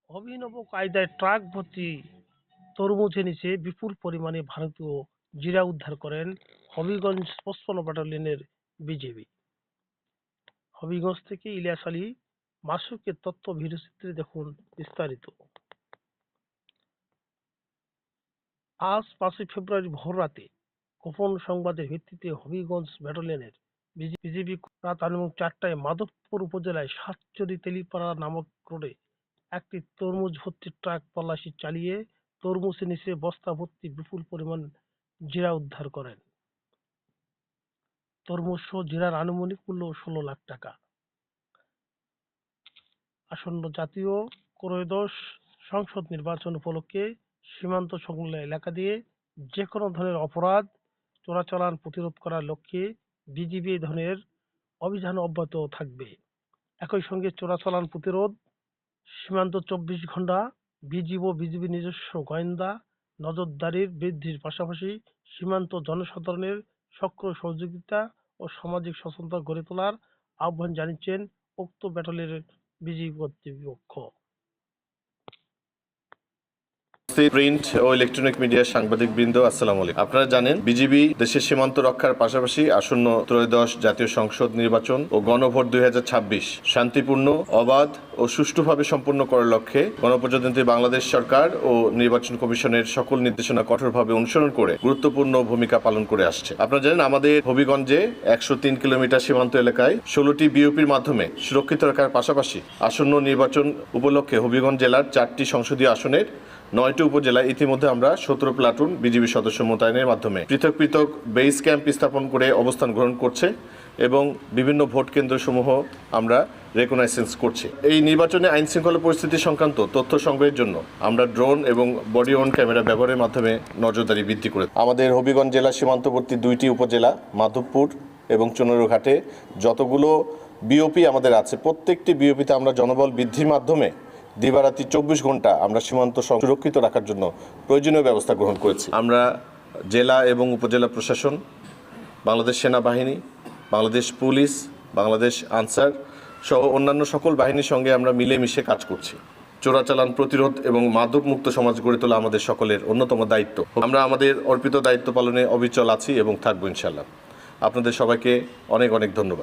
অভিনব কায়দায় ট্রাক ভর্তি তরমুজ এনেছে বিপুল পরিমাণে ভারতীয় জিরা উদ্ধার করেন হবিগঞ্জ ৫৫ ব্যাটালিয়নের বিজিবি। হবিগঞ্জ থেকে ইলিয়াস আলী মাসুকের তথ্য ভিডিওচিত্রে দেখুন বিস্তারিত। আজ ৫ই ফেব্রুয়ারি ভোররাতে গোপন সংবাদের ভিত্তিতে হবিগঞ্জ ব্যাটালিয়নের বিজিবি রাত আনুমানিক ৪টায় মাধবপুর উপজেলায় সাতচুরি তেলিপাড়া নামক রোডে একটি তরমুজ ভর্তি ট্রাক তল্লাশি চালিয়ে তরমুজের নিচে বস্তা ভর্তি বিপুল পরিমাণ জিরা উদ্ধার করেন। তরমুজ সহ জিরার আনুমানিক মূল্য ১৬ লাখ টাকা। আসন্ন জাতীয় ত্রয়োদশ সংসদ নির্বাচন উপলক্ষে সীমান্ত সংলগ্ন এলাকা দিয়ে যে কোনো ধরনের অপরাধ চোরাচালান প্রতিরোধ করার লক্ষ্যে বিজিবি এই ধরনের অভিযান অব্যাহত থাকবে। একই সঙ্গে চোরাচালান প্রতিরোধ, সীমান্ত ২৪ ঘণ্টা বিজিবি নিজস্ব গোয়েন্দা নজরদারির বৃদ্ধির পাশাপাশি সীমান্ত জনসাধারণের সক্রিয় সহযোগিতা ও সামাজিক সচেতনতা গড়ে তোলার আহ্বান জানিয়েছেন উক্ত ব্যাটালিয়নের বিজিবি কর্তৃপক্ষ। প্রিন্ট ও ইলেকট্রনিক মিডিয়ার সাংবাদিক বৃন্দ, আসসালামু আলাইকুম। আপনারা জানেন বিজিবি দেশের সীমান্ত রক্ষার পাশাপাশি আসন্ন ত্রয়োদশ জাতীয় সংসদ নির্বাচন ও গণভোট ২০২৬ শান্তিপূর্ণ, অবাধ ও সুষ্ঠুভাবে সম্পন্ন করার লক্ষ্যে গণপ্রজাতন্ত্রী বাংলাদেশ সরকার ও নির্বাচন কমিশনের সকল নির্দেশনা কঠোরভাবে অনুসরণ করে গুরুত্বপূর্ণ ভূমিকা পালন করে আসছে। আপনারা জানেন আমাদের হবিগঞ্জে ১০৩ কিলোমিটার সীমান্ত এলাকায় ১৬টি বিওপির মাধ্যমে সুরক্ষিত রাখার পাশাপাশি আসন্ন নির্বাচন উপলক্ষে হবিগঞ্জ জেলার ৪টি সংসদীয় আসনের ৯টি উপজেলায় ইতিমধ্যে আমরা ১৭ প্লাটুন বিজিবি সদস্য মোতায়েনের মাধ্যমে পৃথক পৃথক বেস ক্যাম্প স্থাপন করে অবস্থান গ্রহণ করছে এবং বিভিন্ন ভোট কেন্দ্রসমূহ আমরা রেকগনাইজেন্স করছি। এই নির্বাচনে আইন শৃঙ্খলা পরিস্থিতি সংক্রান্ত তথ্য সংগ্রহের জন্য আমরা ড্রোন এবং বডি অন ক্যামেরা ব্যবহারের মাধ্যমে নজরদারি বৃদ্ধি করে আমাদের হবিগঞ্জ জেলা সীমান্তবর্তী ২টি উপজেলা মাধবপুর এবং চুনারুঘাটে যতগুলো বিওপি আমাদের আছে, প্রত্যেকটি বিওপিতে আমরা জনবল বৃদ্ধির মাধ্যমে দিবারাত্রি ২৪ ঘন্টা আমরা সীমান্ত সুরক্ষিত রাখার জন্য প্রয়োজনীয় ব্যবস্থা গ্রহণ করেছি। আমরা জেলা এবং উপজেলা প্রশাসন, বাংলাদেশ সেনাবাহিনী, বাংলাদেশ পুলিশ, বাংলাদেশ আনসার সহ অন্যান্য সকল বাহিনীর সঙ্গে আমরা মিলেমিশে কাজ করছি। চোরাচালান প্রতিরোধ এবং মাদকমুক্ত সমাজ গড়ে তোলা আমাদের সকলের অন্যতম দায়িত্ব। আমরা আমাদের অর্পিত দায়িত্ব পালনে অবিচল আছি এবং থাকবো ইনশাআল্লাহ। আপনাদের সবাইকে অনেক অনেক ধন্যবাদ।